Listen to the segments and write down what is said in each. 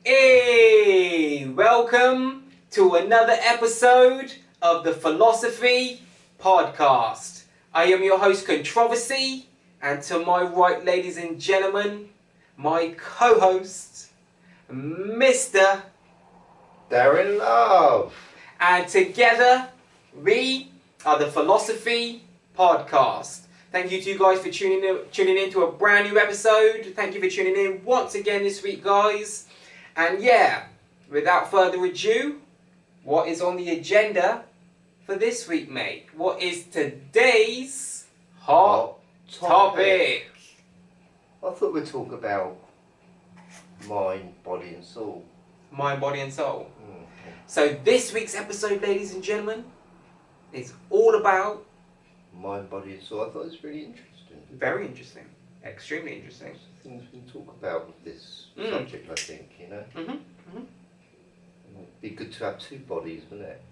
Hey, welcome to another episode of the Philosophy Podcast. I am your host, Controversy, and to my right, ladies and gentlemen, my co-host, Mr. Darren Love. And together, we are the Philosophy Podcast. Thank you to you guys for tuning in to a brand new episode. Thank you for tuning in once again this week, guys. And yeah, without further ado, what is on the agenda for this week, mate? What is today's hot topic? I thought we'd talk about mind, body and soul. Mind, body and soul. Mm. So this week's episode, ladies and gentlemen, is all about... Mind, body and soul. I thought it was really interesting. Very interesting. Extremely interesting. Things we can talk about with this subject, I think, you know. It'd be good to have two bodies, wouldn't it?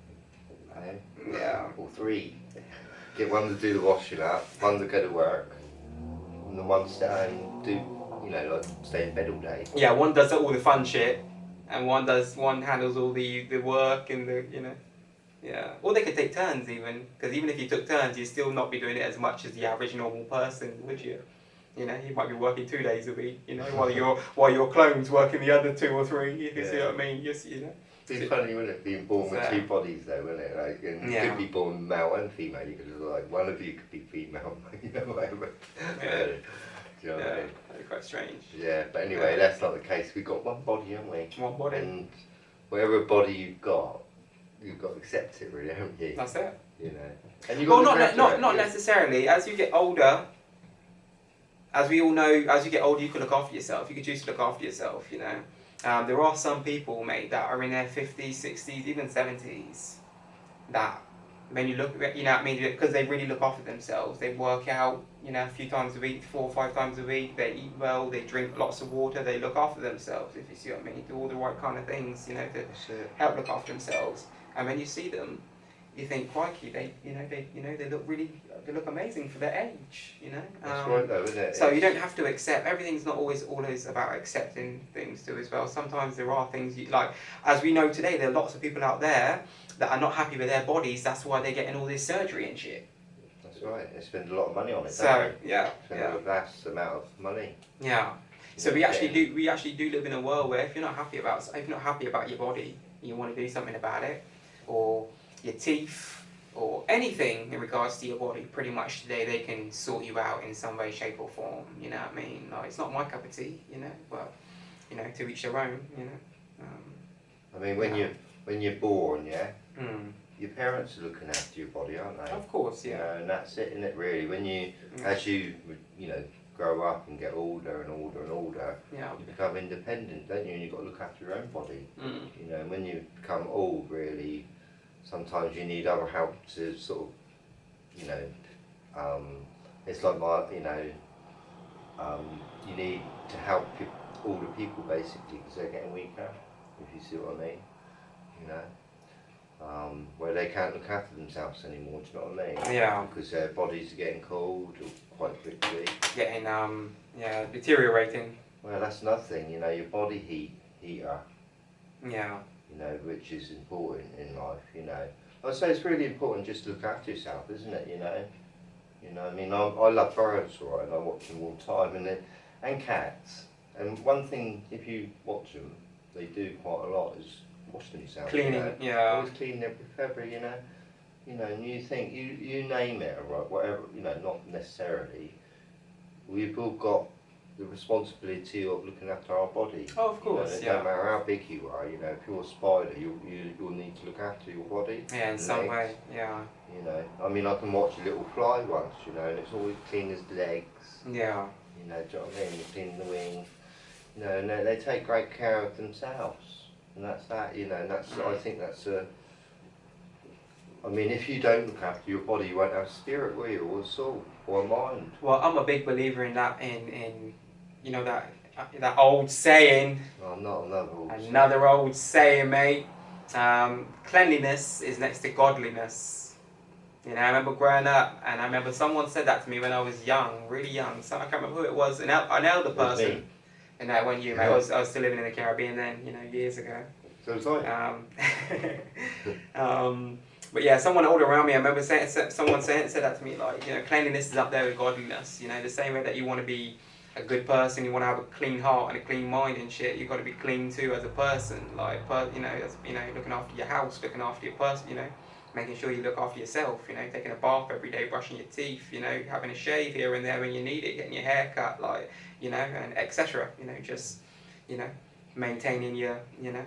Yeah. Or three. Get one to do the washing up, one to go to work, and the one stay home and do, you know, like stay in bed all day. Yeah, one does all the fun shit, and one handles all the work and the, you know. Yeah. Or they could take turns even, because even if you took turns, you'd still not be doing it as much as the average normal person, would you? You know, you might be working 2 days a week, you know, while your clone's working the other 2 or 3, if you see what I mean. Just, you know. It'd be funny, wouldn't it, being born with two bodies though, wouldn't it? Like, and you could be born male and female. You could just like one of you could be female, you know, whatever. Yeah. Do you know what I mean? That'd be quite strange. Yeah, but anyway, that's not the case. We've got one body, haven't we? One body. And whatever body you've got to accept it, really, haven't you? That's it. You know. And you've got not necessarily. As you get older, as we all know, as you get older, you can look after yourself. You can choose to look after yourself, you know. There are some people, mate, that are in their 50s, 60s, even 70s, that when you look, you know what I mean, because they really look after themselves. They work out, you know, a few times a week, 4 or 5 times a week. They eat well, they drink lots of water, they look after themselves, if you see what I mean. Do all the right kind of things, you know, to help look after themselves. And when you see them, you think, crikey, they look amazing for their age, you know. That's right, though, isn't it? So you don't have to accept. Everything's not always about accepting things too as well. Sometimes there are things you like, as we know today. There are lots of people out there that are not happy with their bodies. That's why they're getting all this surgery and shit. That's right. They spend a lot of money on it. So don't they? yeah, Spend a vast amount of money. Yeah. So we actually do live in a world where if you're not happy about your body, you want to do something about it, or your teeth, or anything in regards to your body, pretty much today they can sort you out in some way, shape or form, you know what I mean? Like, it's not my cup of tea, you know, but, you know, to each their own, you know. I mean, when you're born, your parents are looking after your body, aren't they? Of course, yeah. You know, and that's it, isn't it, really? When you, as you know, grow up and get older and older and older, you become independent, don't you? And you've got to look after your own body. You know, and when you become old, really, sometimes you need other help to sort of, you know, it's like you need to help older people basically because they're getting weaker, if you see what I mean, you know, where they can't look after themselves anymore, do you know what I mean? Yeah. Because their bodies are getting cold quite quickly. Getting, deteriorating. Well, that's another thing, you know, your body heater. Yeah. You know, which is important in life, you know. I'd say it's really important just to look after yourself, isn't it, you know? You know, I mean, I love birds, right, and I watch them all the time, and cats. And one thing, if you watch them, they do quite a lot, is wash themselves. Cleaning, you know? yeah. Always cleaning every February, you know. You know, and you think, you name it, or whatever, you know, not necessarily. We've all got the responsibility of looking after our body. Oh, of course, you know, no matter how big you are, you know, if you're a spider, you'll need to look after your body. Yeah, in some way, yeah. You know, I mean, I can watch a little fly once, you know, and it's always clean as legs. Yeah. You know, do you know what I mean? You clean the wings. You know, and they take great care of themselves. And that's that, you know, and that's, I think that's I mean, if you don't look after your body, you won't have a spirit, will you, or a soul, or a mind. Well, I'm a big believer in that, in you know, that old saying. Oh, not another old saying, mate. Cleanliness is next to godliness. You know, I remember growing up, and I remember someone said that to me when I was young, really young. So I can't remember who it was, an elder person. And that when you, mate, I was still living in the Caribbean then, you know, years ago. So it's like. But yeah, someone older around me, I remember someone said that to me, like, you know, cleanliness is up there with godliness. You know, the same way that you want to be a good person, you want to have a clean heart and a clean mind and shit. You got to be clean too as a person, like, you know, looking after your house, looking after your person, you know, making sure you look after yourself. You know, taking a bath every day, brushing your teeth. You know, having a shave here and there when you need it, getting your hair cut, like, you know, and etc. You know, just, you know, maintaining your, you know,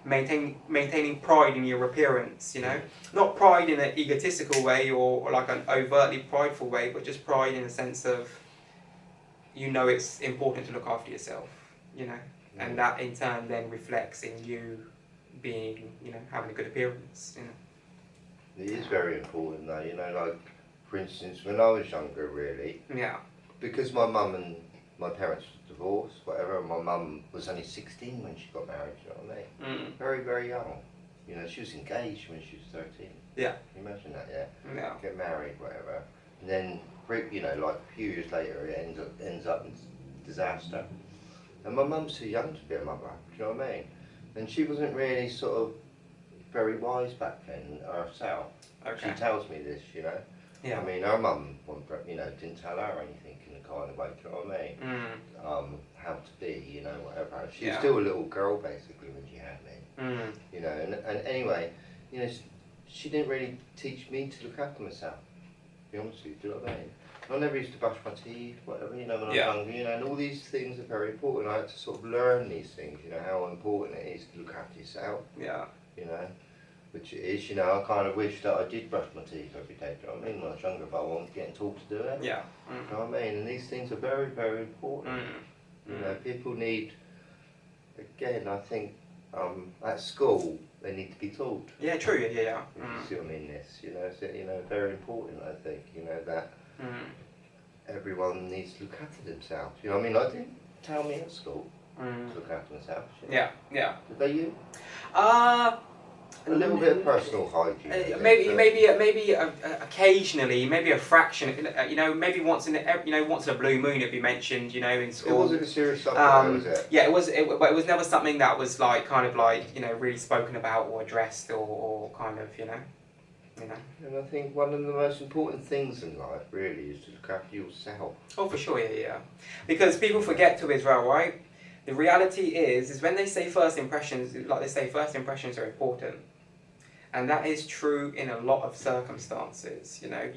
maintaining pride in your appearance, you know, not pride in an egotistical way or like an overtly prideful way, but just pride in the sense of, you know, it's important to look after yourself, you know, and that in turn then reflects in you being, you know, having a good appearance, you know. It is very important though, you know, like for instance when I was younger really, because my mum and my parents were divorced, whatever, my mum was only 16 when she got married, you know what I mean? Very, very young. You know, she was engaged when she was 13. Yeah. Can you imagine that, yeah? Yeah. Get married, whatever. And then, you know, like a few years later, it ends up in disaster. And my mum's too young to be a mother, do you know what I mean? And she wasn't really sort of very wise back then herself. Okay. She tells me this, you know? Yeah. I mean, her mum, you know, didn't tell her anything in the kind of way, do you know what I mean? How to be, you know, whatever. She was still a little girl basically when she had me, you know. And anyway, you know, she didn't really teach me to look after myself. To be honest with you, do you know what I mean? I never used to brush my teeth, whatever, you know, when I was younger, you know, and all these things are very important. I had to sort of learn these things, you know, how important it is to look after yourself. Yeah. You know. Which it is, you know, I kind of wish that I did brush my teeth every day, do you know what I mean, when I was younger, but I wasn't getting taught to do it. Yeah. Do you know what I mean? And these things are very, very important. You know, people need, again, I think, at school, they need to be taught. Yeah, true, yeah. If you see what I mean, this, you know, it's, you know, very important, I think, you know, that everyone needs to look after themselves. You know what I mean? Like, didn't tell me at school to look after myself. Yeah. Did they you? A little bit of personal hygiene. Maybe occasionally, maybe a fraction. You know, maybe once in a blue moon it'd be mentioned. You know, in school. It wasn't a serious subject, was it? Yeah, it was. But it was never something that was like kind of like, you know, really spoken about or addressed or kind of, you know. And I think one of the most important things in life really is to look after yourself. Oh, for sure, yeah. Because people forget to as well, right? The reality is when they say first impressions, like they say first impressions are important. And that is true in a lot of circumstances. You know,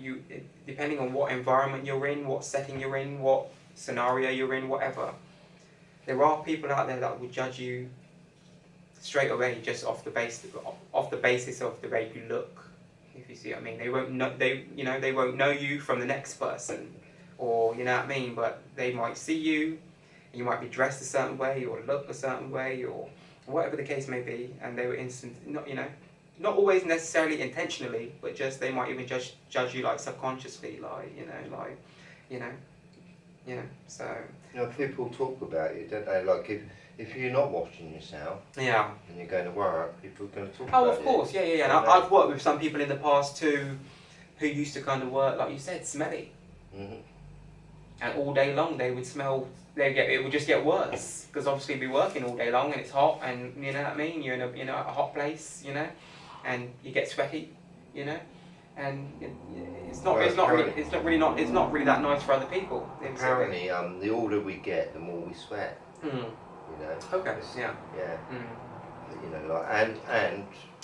depending on what environment you're in, what setting you're in, what scenario you're in, whatever. There are people out there that will judge you straight away just off the basis of the way you look. If you see what I mean, they won't know you from the next person, or you know what I mean. But they might see you. You might be dressed a certain way, or look a certain way, or whatever the case may be, and they were not always necessarily intentionally, but just they might even judge you like subconsciously, like so. You know, people talk about you, don't they? Like if you're not washing yourself, and you're going to work, people are going to talk about you. Oh, of course, yeah. And I've worked with some people in the past too, who used to kind of work, like you said, smelly, and all day long they would smell. It would just get worse because obviously you'd be working all day long and it's hot, and you know what I mean. You're in a hot place, you know, and you get sweaty, you know, and it's not really that nice for other people. Apparently, the older we get, the more we sweat. You know. Okay. Yeah. You know, like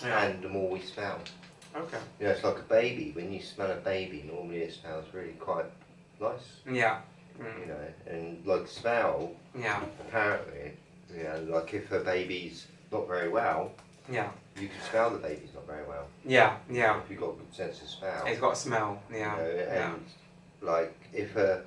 and the more we smell. Okay. You know, it's like a baby. When you smell a baby, normally it smells really quite nice. Yeah. You know, and like smell. Yeah. Apparently, like if a baby's not very well. Yeah. You can smell the baby's not very well. Yeah. If you've got a good sense of smell. It's got a smell. Yeah. You know, and like if a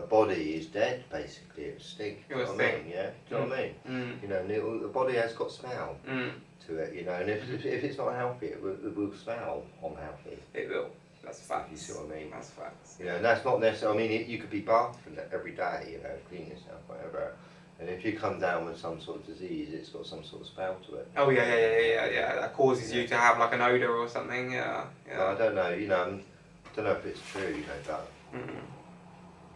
body is dead, basically it will stink. It will stink. Yeah. Do you know what I mean? You know, and the body has got smell to it. You know, and if it's not healthy, it will smell unhealthy. It will. That's facts. You see what I mean? That's facts. You know, and that's not necessarily. I mean, you could be bathing every day. You know, clean yourself, whatever. And if you come down with some sort of disease, it's got some sort of smell to it. Oh yeah. That causes you to have like an odour or something. Yeah. No, I don't know. You know, I don't know if it's true. You know, but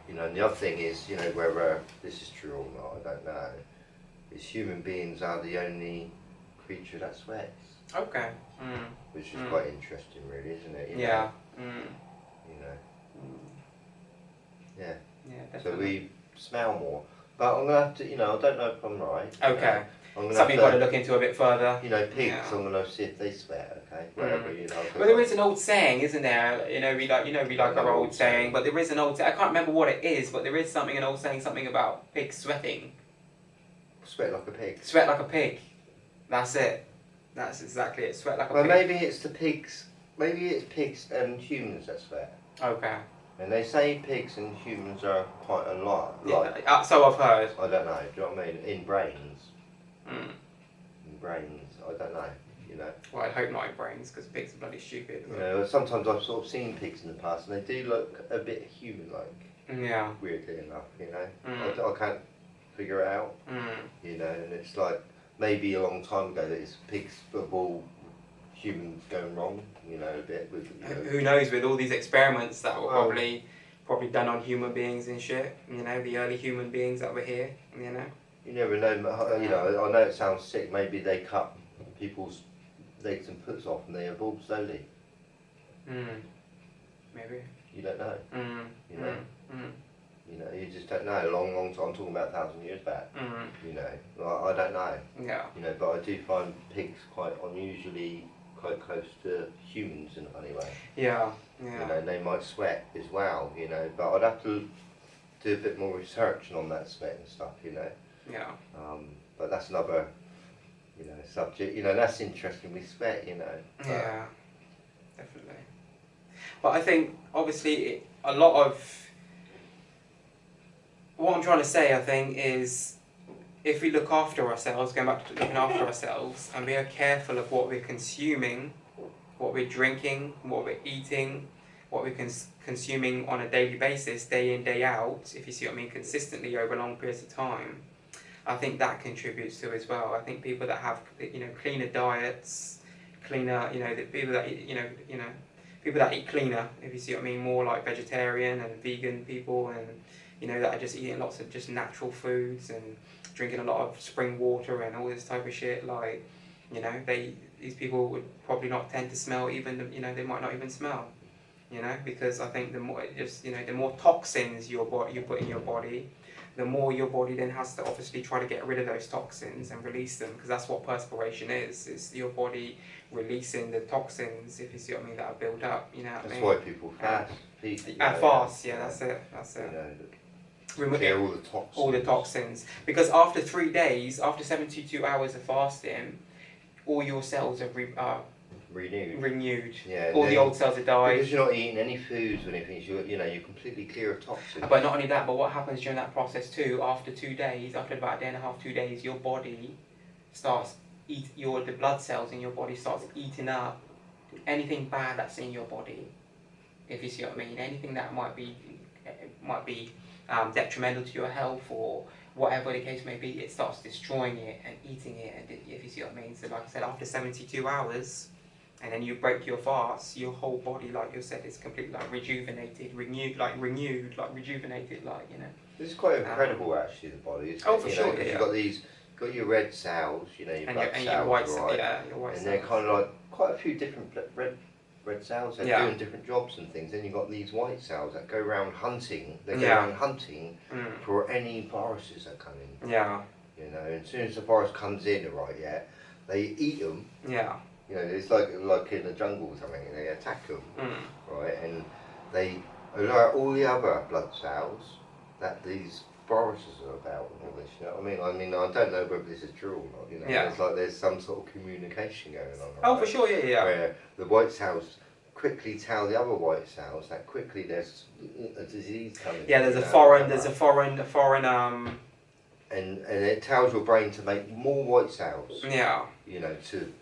You know, and the other thing is, you know, whether this is true or not, I don't know, is human beings are the only creature that sweats. Okay. Which is quite interesting, really, isn't it? You yeah. know? You know. Yeah. Yeah, definitely. So we smell more. But I'm going to have to, you know, I don't know if I'm right. Okay. I'm Something you've got to look into a bit further. You know, pigs, I'm going to see if they sweat, okay? Whatever, you know. Well, there is an old saying, isn't there? You know, we like our old saying, but there is an old saying. I can't remember what it is, but there is an old saying, something about pigs sweating. Sweat like a pig. Sweat like a pig. That's it. That's exactly it. Sweat like a pig. Well, maybe it's the pigs. Maybe it's pigs and humans that sweat. Okay. And they say pigs and humans are quite a lot. Like, yeah, so I've heard. I don't know. Do you know what I mean? In brains. In brains. I don't know. You know. Well, I hope not in brains, because pigs are bloody stupid. You know, sometimes I've sort of seen pigs in the past, and they do look a bit human-like. Yeah. Weirdly enough, you know. I can't figure it out. You know, and it's like maybe a long time ago that it's pigs football, humans going wrong. You know, a bit with. You know. Who knows? With all these experiments that were probably done on human beings and shit. You know, the early human beings that were here. You know. You never know. You know, I know it sounds sick. Maybe they cut people's legs and foots off, and they evolve slowly. Maybe. You don't know. You know. You know, you just don't know. A long, long time. I'm talking about 1,000 years back. You know, I don't know. Yeah. You know, but I do find pigs quite unusually quite close to humans in a funny way. Yeah. Yeah. You know, they might sweat as well. You know, but I'd have to do a bit more research on that sweat and stuff. You know. Yeah. But that's another, you know, subject. You know, that's interesting. We sweat. You know. Yeah. Definitely. But I think obviously a lot of what I'm trying to say, I think, is if we look after ourselves, going back to looking after ourselves, and we are careful of what we're consuming, what we're drinking, what we're eating, what we're consuming on a daily basis, day in, day out, if you see what I mean, consistently over long periods of time, I think that contributes to as well. I think people that have, you know, cleaner diets, cleaner, you know, the people that eat, you know, people that eat cleaner, if you see what I mean, more like vegetarian and vegan people, and you know, that are just eating lots of just natural foods and drinking a lot of spring water and all this type of shit, like, you know, these people would probably not tend to smell even, you know, they might not even smell, you know, because I think the more, just, you know, the more toxins you put in your body, the more your body then has to obviously try to get rid of those toxins and release them, because that's what perspiration is your body releasing the toxins, if you see what I mean, that are built up, you know what I mean? That's why people fast. Fast, yeah, that's it. You know, remove all the toxins, because after 3 days, after 72 hours of fasting, all your cells are renewed. Yeah, all the old cells are died. Because you're not eating any foods or anything, you know, you're completely clear of toxins. But not only that, but what happens during that process too, after 2 days, after about a day and a half, 2 days, your body starts the blood cells in your body starts eating up anything bad that's in your body, if you see what I mean, anything that might be detrimental to your health or whatever the case may be, it starts destroying it and eating it, and if you see what I mean. So like I said, after 72 hours, and then you break your fast, your whole body, like you said, is completely like rejuvenated, rejuvenated, like, you know. This is quite incredible, actually, the body. For sure, yeah. You've got your red cells, you know, your blood cells, your white right? Yeah, your white and cells. they're kind of like quite a few different red cells. They're doing different jobs and things. Then you've got these white cells that go around hunting. They go around hunting for any viruses that come in. Yeah. You know, and as soon as the virus comes in, right, they eat them. Yeah. You know, it's like in the jungle or something, and they attack them, right? And they alert all the other blood cells that these viruses are about and all this, you know what I mean? I don't know whether this is true or not, you know. Yeah. It's like there's some sort of communication going on. Oh, right? for sure, yeah. Where the white cells quickly tell the other white cells that quickly there's a disease coming. Yeah, there's a foreign and it tells your brain to make more white cells. Yeah. You know, to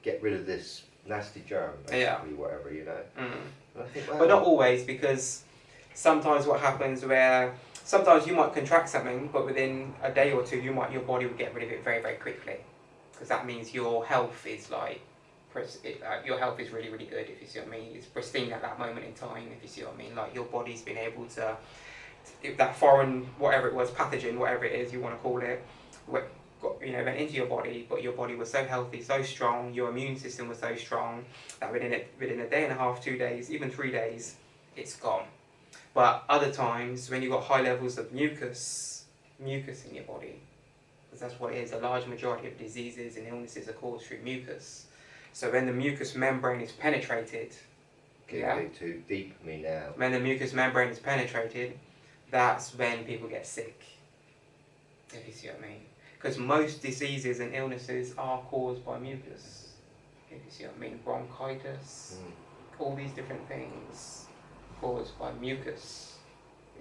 get rid of this nasty germ, basically, whatever, you know. And I think, wow. But not always, because sometimes what happens where sometimes you might contract something, but within a day or two, your body will get rid of it very, very quickly, because that means your health is like your health is really, really good, if you see what I mean. It's pristine at that moment in time, if you see what I mean. Like, your body's been able to, if that foreign, whatever it was, pathogen, whatever it is you want to call it, went into your body, but your body was so healthy, so strong, your immune system was so strong, that within a day and a half, 2 days, even 3 days, it's gone. But other times, when you've got high levels of mucus in your body, because that's what it is, a large majority of diseases and illnesses are caused through mucus. So when the mucous membrane is penetrated, Getting too deep for me now. when the mucous membrane is penetrated, that's when people get sick, if you see what I mean. Because most diseases and illnesses are caused by mucus, if you see what I mean. Bronchitis, all these different things caused by mucus,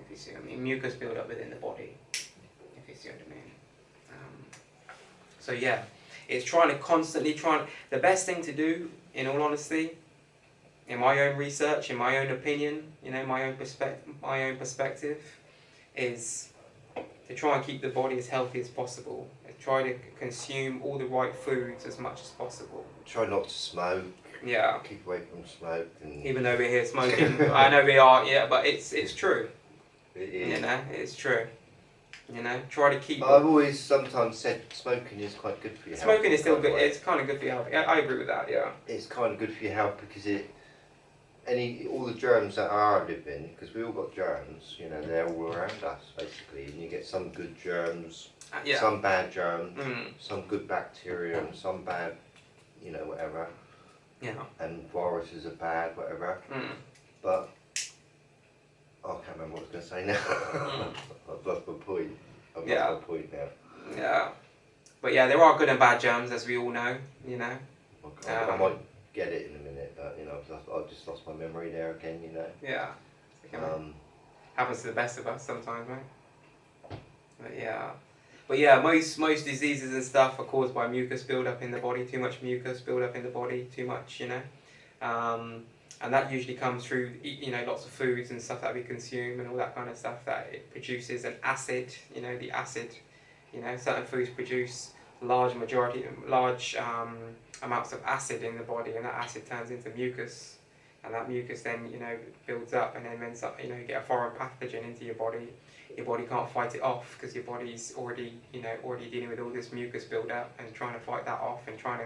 if you see what I mean. Mucus build up within the body, if you see what I mean. So yeah, it's constantly trying. The best thing to do, in all honesty, in my own research, in my own opinion, my own perspective, is to try and keep the body as healthy as possible. Try to consume all the right foods as much as possible. Try not to smoke. Yeah. Keep away from smoke. And even though we're here smoking, I know we are. Yeah, but it's true. It is. It's true. Try to keep. I've always sometimes said smoking is quite good for your health. Smoking is still good. It's kind of good for your health. I agree with that. Yeah. It's kind of good for your health because all the germs that are living, because we all got germs, they're all around us basically, and you get some good germs, some bad germs, some good bacteria, and some bad, whatever. Yeah. And viruses are bad, whatever. But I can't remember what I was going to say now. I've lost my point. I've lost my point now. Yeah. But yeah, there are good and bad germs, as we all know. I might get it in a minute, but I've just lost my memory there again. Yeah. Happens to the best of us sometimes, mate. But yeah, most diseases and stuff are caused by mucus build up in the body. Too much mucus build up in the body. Too much, and that usually comes through lots of foods and stuff that we consume and all that kind of stuff, that it produces an acid. The acid. Certain foods produce large amounts of acid in the body, and that acid turns into mucus, and that mucus then builds up, and then when you get a foreign pathogen into your body can't fight it off, because your body's already dealing with all this mucus build up and trying to fight that off and trying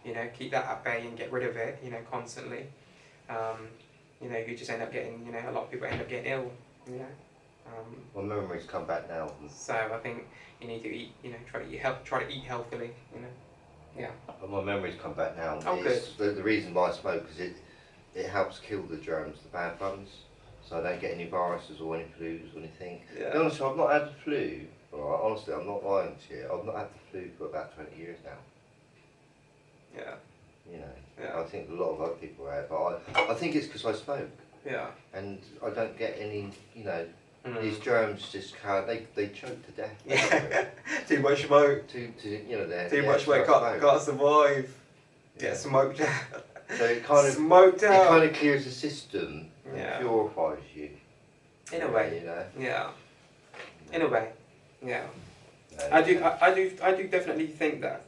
to keep that at bay and get rid of it constantly. You just end up getting a lot of people end up getting ill. My memory's come back now. So I think you need to eat, try to eat healthily, Yeah. But my memory's come back now. Oh, good. The reason why I smoke is it helps kill the germs, the bad ones, so I don't get any viruses or any flus or anything. Yeah. To be honest, I've not had the flu. Right, honestly, I'm not lying to you. I've not had the flu for about 20 years now. Yeah. I think a lot of other people have, but I think it's because I smoke. Yeah. And I don't get any, these germs just can't, they choke to death. Yeah. Too much smoke. Too much smoke, can't survive. Yeah. Get smoked out. So it kind of smoked out. It kind of clears the system and purifies you. In a way. Yeah. In a way. Yeah. No, I do definitely think that,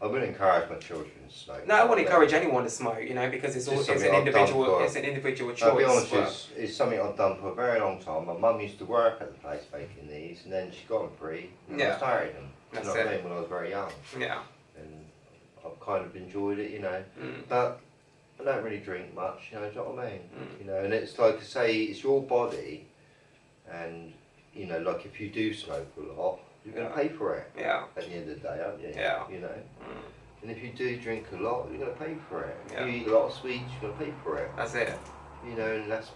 I wouldn't encourage my children to smoke. No, I wouldn't encourage anyone to smoke, because it's an individual choice. I'll be honest, it's something I've done for a very long time. My mum used to work at the place making these, and then she got them free, and I started them. That's what I mean, when I was very young. Yeah. And I've kind of enjoyed it, But I don't really drink much, do you know what I mean? And it's like I say, it's your body, and like if you do smoke a lot, you're going to pay for it. Yeah. At the end of the day, aren't you? Yeah. And if you do drink a lot, you're going to pay for it. Yeah. If you eat a lot of sweets, you're going to pay for it. That's it. And that's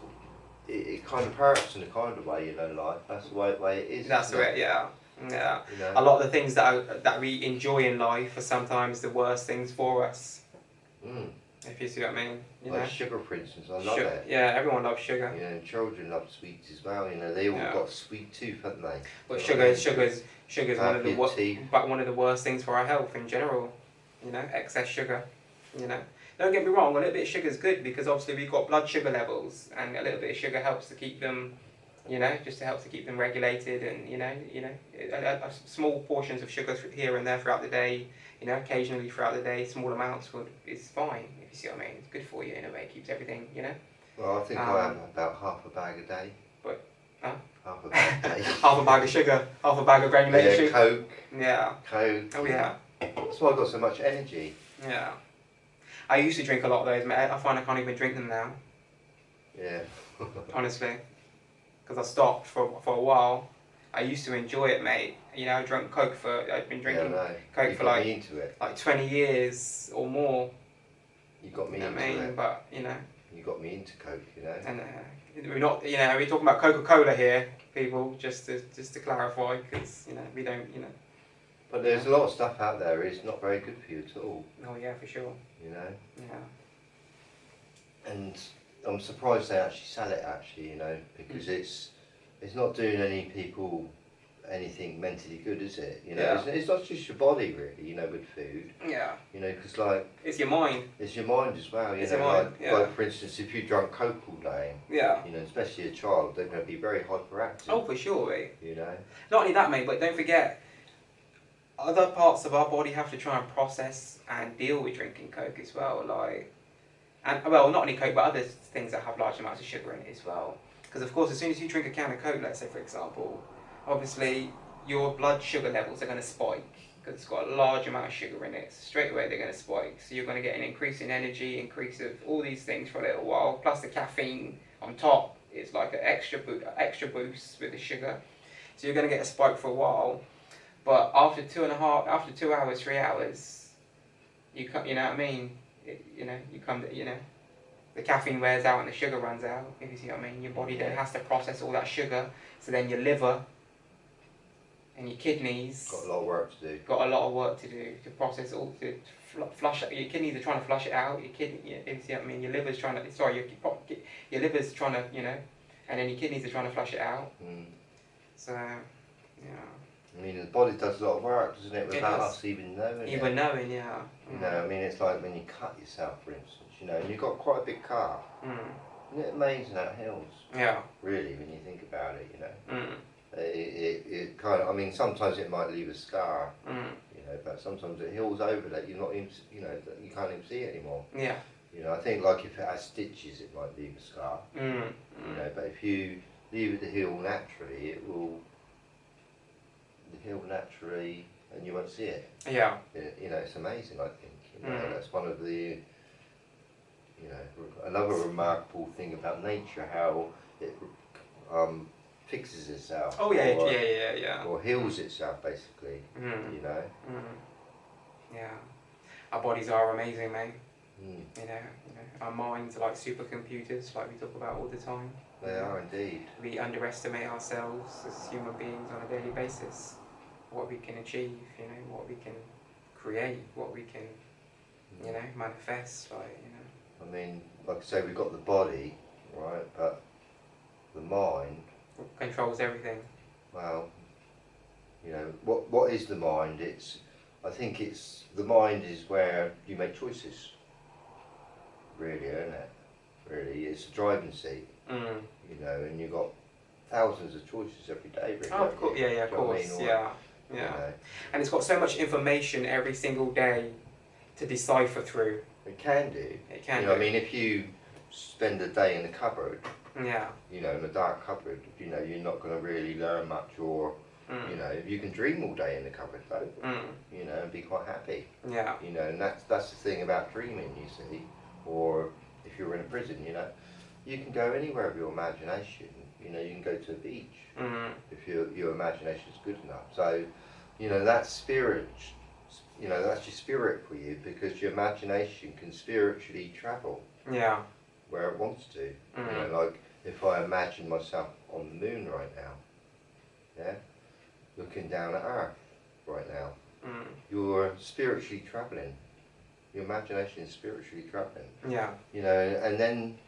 it kind of hurts in a kind of way, life. That's the way it is. That's it. Yeah. Yeah. A lot of the things that we enjoy in life are sometimes the worst things for us. If you see what I mean. Like sugar, for instance, I love it. Yeah, everyone loves sugar. And children love sweets as well. They all got a sweet tooth, haven't they? But sugar's one of the worst things for our health in general. Excess sugar. Don't get me wrong, a little bit of sugar is good, because obviously we've got blood sugar levels, and a little bit of sugar helps to keep them, you know, just to help to keep them regulated, and small portions of sugar here and there throughout the day, you know, occasionally throughout the day, small amounts is fine, if you see what I mean. It's good for you in a way, it keeps everything, you know. Well, I think I have about half a bag a day. But, huh? Half a bag a day. Half a bag of sugar, half a bag of granulated sugar. Coke. Yeah. Coke. Oh yeah. That's why I've got so much energy. Yeah. I used to drink a lot of those, mate. I find I can't even drink them now. Yeah. Honestly. Because I stopped for a while. I used to enjoy it, mate. You know, I've been drinking Coke for like 20 years or more. You got me into it. But, you know. You got me into Coke, you know. And we're not, you know, we're talking about Coca-Cola here, people, just to clarify, because, you know, we don't, you know. But there's a lot of stuff out there it's not very good for you at all. Oh yeah, for sure. You know? Yeah. And I'm surprised they actually sell it, you know, because it's not doing any people anything mentally good, is it? You know, it's not just your body really, you know, with food. Yeah. You know, because like... It's your mind. It's your mind as well, you it's know, your mind. like for instance, if you drunk Coke all day, you know, especially a child, they're going to be very hyperactive. Oh, for sure, mate. You know? Not only that, mate, but don't forget, other parts of our body have to try and process and deal with drinking Coke as well, like, and well, not only Coke, but other things that have large amounts of sugar in it as well. Because of course, as soon as you drink a can of Coke, let's say for example, obviously your blood sugar levels are going to spike because it's got a large amount of sugar in it. So straight away they're going to spike. So you're going to get an increase in energy, increase of all these things for a little while. Plus the caffeine on top is like an extra boost with the sugar. So you're going to get a spike for a while. But after 2 hours, 3 hours, you know what I mean? The caffeine wears out and the sugar runs out, if you see what I mean. Your body then has to process all that sugar, so then your liver and your kidneys... Got a lot of work to do. Got a lot of work to do to process all, to flush it. Your kidneys are trying to flush it out, if you see what I mean. Your liver's trying to, your liver's trying to, you know, and then your kidneys are trying to flush it out. So, yeah. I mean, the body does a lot of work, doesn't it, without us even knowing it. Even knowing, yeah. You know, I mean, it's like when you cut yourself, for instance, you know, and you've got quite a big car. Isn't it amazing how it heals? Yeah. Really, when you think about it, you know. It kind of, I mean, sometimes it might leave a scar, you know, but sometimes it heals over that you're not even, you know, that you can't even see it anymore. Yeah. You know, I think like if it has stitches, it might leave a scar. You know, but if you leave it to heal naturally, it will heal naturally and you won't see it. Yeah. You know, it's amazing, I think. You know, that's one of the, you know, another remarkable thing about nature, how it fixes itself. Oh yeah, or heals itself, basically. You know. Yeah. Our bodies are amazing, mate. You know, our minds are like supercomputers, like we talk about all the time. They are indeed. We underestimate ourselves as human beings on a daily basis. What we can achieve, you know, what we can create, what we can, you know, manifest, like, you know. I mean, like I say, we've got the body, right, but the mind controls everything. Well, you know, what is the mind? I think the mind is where you make choices. Really, isn't it? Really, it's a driving seat. You know, and you've got thousands of choices every day. Really, oh, of course, of course, yeah. You know. And it's got so much information every single day to decipher through. It can do. It can. You know, I mean, if you spend a day in a cupboard, you know, in a dark cupboard, you know, you're not going to really learn much, or you know, you can dream all day in the cupboard though, you know, and be quite happy. Yeah. You know, and that's the thing about dreaming, you see, or if you're in a prison, you know, you can go anywhere with your imagination. You know, you can go to a beach if your imagination is good enough. So, you know, that's spirit. You know, that's your spirit for you, because your imagination can spiritually travel. Yeah. Where it wants to. You know, like if I imagine myself on the moon right now, yeah, looking down at Earth right now, you're spiritually travelling. Your imagination is spiritually travelling. Yeah. You know, and then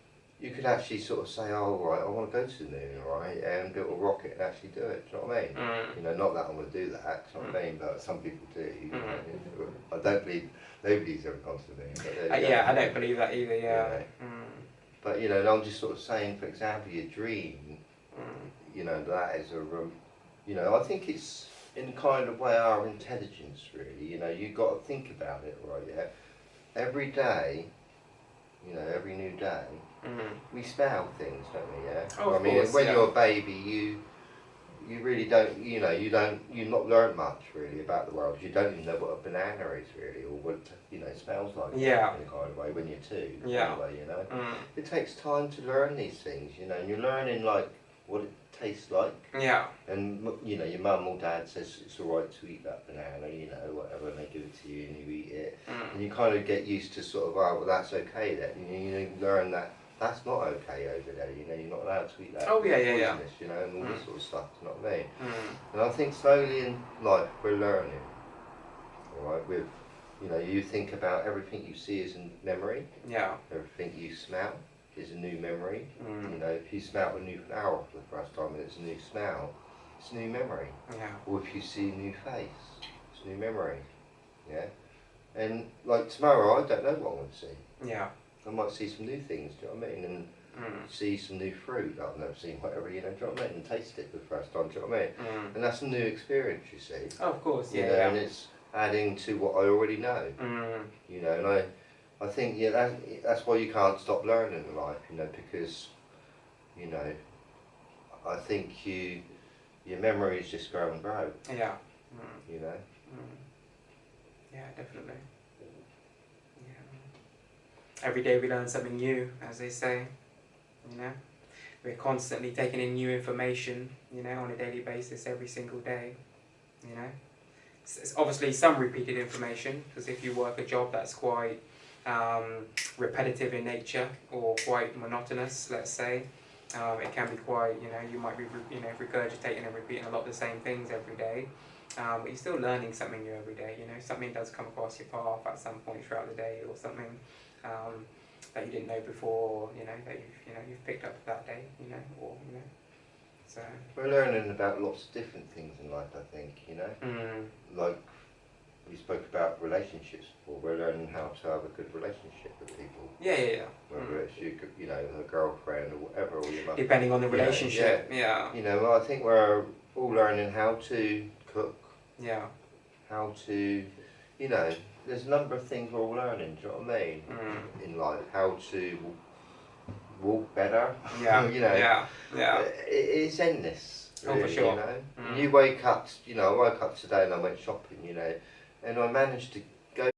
you could actually sort of say, oh, right, I want to go to the moon, right, and build a rocket and actually do it, do you know what I mean? You know, not that I'm going to do that, do you know what I mean, but some people do. You know? I don't believe, nobody's ever gone to the moon. But yeah, I don't believe that either, yeah. You know? But, you know, I'm just sort of saying, for example, your dream, you know, that is you know, I think it's in kind of way our intelligence really, you know, you've got to think about it, right, yeah? Every day, you know, every new day, we smell things, don't we, yeah? Oh, I mean, course, when yeah. you're a baby, you really don't, you know, you've not learned much really about the world. You don't even know what a banana is really, or what, you know, it smells like yeah. in a kind of way when you're two, yeah. anyway, you know. It takes time to learn these things, you know, and you're learning like what it tastes like. Yeah. And, you know, your mum or dad says it's alright to eat that banana, you know, whatever, and they give it to you and you eat it. And you kind of get used to sort of, oh, well, that's okay then. You learn that that's not okay over there, you know, you're not allowed to eat that. Oh, yeah, it's yeah, poisonous, you know, and all this sort of stuff, you know what I mean? Mm. And I think slowly in life we're learning, alright, with, you know, you think about everything you see is a memory. Yeah. Everything you smell is a new memory. You know, if you smell a new flower for the first time and it's a new smell, it's a new memory. Yeah. Or if you see a new face, it's a new memory. Yeah. And like tomorrow, I don't know what I'm going to see. Yeah. I might see some new things, do you know what I mean? And see some new fruit that I've never seen, whatever, you know, do you know what I mean? And taste it for the first time, do you know what I mean? And that's a new experience, you see. Oh, of course, yeah. You know, and it's adding to what I already know. You know, and I think, yeah, that's why you can't stop learning in life, you know, because, you know, I think your memories just grow and grow. Yeah. You know? Yeah, definitely. Every day we learn something new, as they say, you know. We're constantly taking in new information, you know, on a daily basis, every single day, you know. It's obviously some repeated information, because if you work a job that's quite repetitive in nature or quite monotonous, let's say, it can be quite, you know, you might be, you know, regurgitating and repeating a lot of the same things every day. But you're still learning something new every day, you know, something does come across your path at some point throughout the day, or something that you didn't know before, you know, that you've picked up that day, you know, or, you know, so. We're learning about lots of different things in life, I think, you know, like we spoke about relationships before, we're learning how to have a good relationship with people. Yeah. Whether it's you know, a girlfriend or whatever, or your mum. Depending on the relationship, yeah. You know, I think we're all learning how to cook. Yeah. How to, you know, there's a number of things we're all learning, do you know what I mean? In life, how to walk better. Yeah. You know. Yeah. It's endless. Really, oh, for sure. You know, you wake up. You know, I woke up today and I went shopping. You know, and I managed to